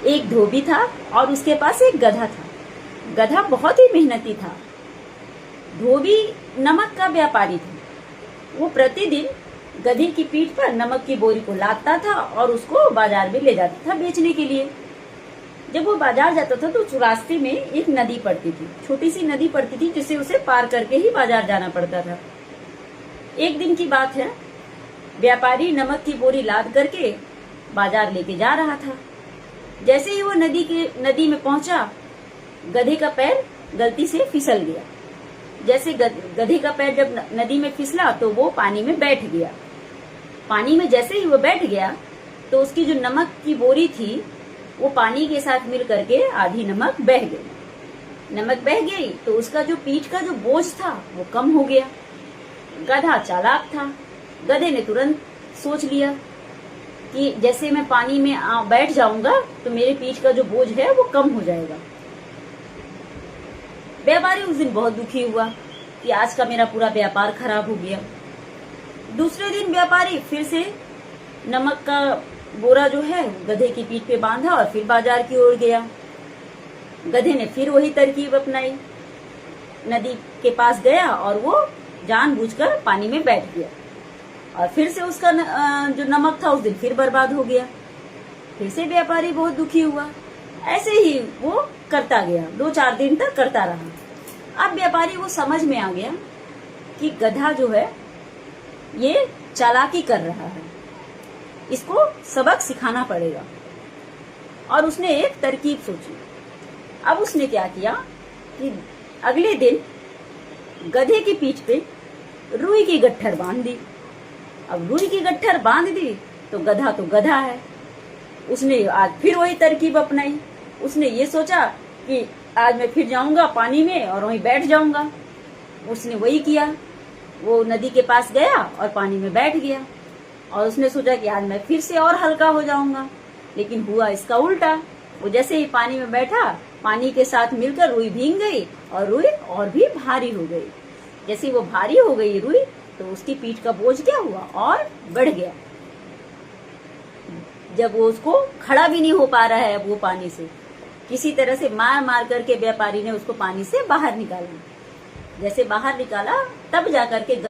एक धोबी था और उसके पास एक गधा था। गधा बहुत ही मेहनती था। धोबी नमक का व्यापारी था। वो प्रतिदिन गधे की पीठ पर नमक की बोरी को लादता था और उसको बाजार में ले जाता था बेचने के लिए। जब वो बाजार जाता था तो उस रास्ते में एक नदी पड़ती थी, छोटी सी नदी पड़ती थी जिसे उसे पार करके ही बाजार जाना पड़ता था। एक दिन की बात है, व्यापारी नमक की बोरी लाद करके बाजार लेके जा रहा था। जैसे ही वो नदी में पहुंचा, गधे का पैर गलती से फिसल गया। जैसे गधे का पैर जब नदी में फिसला तो वो पानी में बैठ गया। पानी में जैसे ही वो बैठ गया तो उसकी जो नमक की बोरी थी वो पानी के साथ मिल करके आधी नमक बह गई। नमक बह गई तो उसका जो पीठ का जो बोझ था वो कम हो गया। गधा चालाक था। गधे ने तुरंत सोच लिया कि जैसे मैं पानी में बैठ जाऊंगा तो मेरे पीठ का जो बोझ है वो कम हो जाएगा। व्यापारी उस दिन बहुत दुखी हुआ कि आज का मेरा पूरा व्यापार खराब हो गया। दूसरे दिन व्यापारी फिर से नमक का बोरा जो है गधे की पीठ पे बांधा और फिर बाजार की ओर गया। गधे ने फिर वही तरकीब अपनाई। नदी के पास गया और वो जानबूझकर पानी में बैठ गया और फिर से उसका जो नमक था उस दिन फिर बर्बाद हो गया। फिर से व्यापारी बहुत दुखी हुआ। ऐसे ही वो करता गया, 2-4 दिन तक करता रहा। अब व्यापारी को समझ में आ गया कि गधा जो है ये चालाकी कर रहा है, इसको सबक सिखाना पड़ेगा। और उसने एक तरकीब सोची। अब उसने क्या किया कि अगले दिन गधे की पीठ पे रुई की गट्ठर बांध दी। अब रुई की गट्ठर बांध दी तो गधा है। उसने आज फिर वही तरकीब अपनाई। उसने ये सोचा कि आज मैं फिर जाऊंगा पानी में और वहीं बैठ जाऊंगा। उसने वही किया। वो नदी के पास गया और पानी में बैठ गया और उसने सोचा कि आज मैं फिर से और हल्का हो जाऊंगा। लेकिन हुआ इसका उल्टा। वो जैसे ही पानी में बैठा, पानी के साथ मिलकर रुई भीग गई और रुई और भी भारी हो गई। जैसे वो भारी हो गई रुई तो उसकी पीठ का बोझ क्या हुआ और बढ़ गया। जब वो उसको खड़ा भी नहीं हो पा रहा है, वो पानी से किसी तरह से मार करके व्यापारी ने उसको पानी से बाहर निकाला। जैसे बाहर निकाला तब जाकर के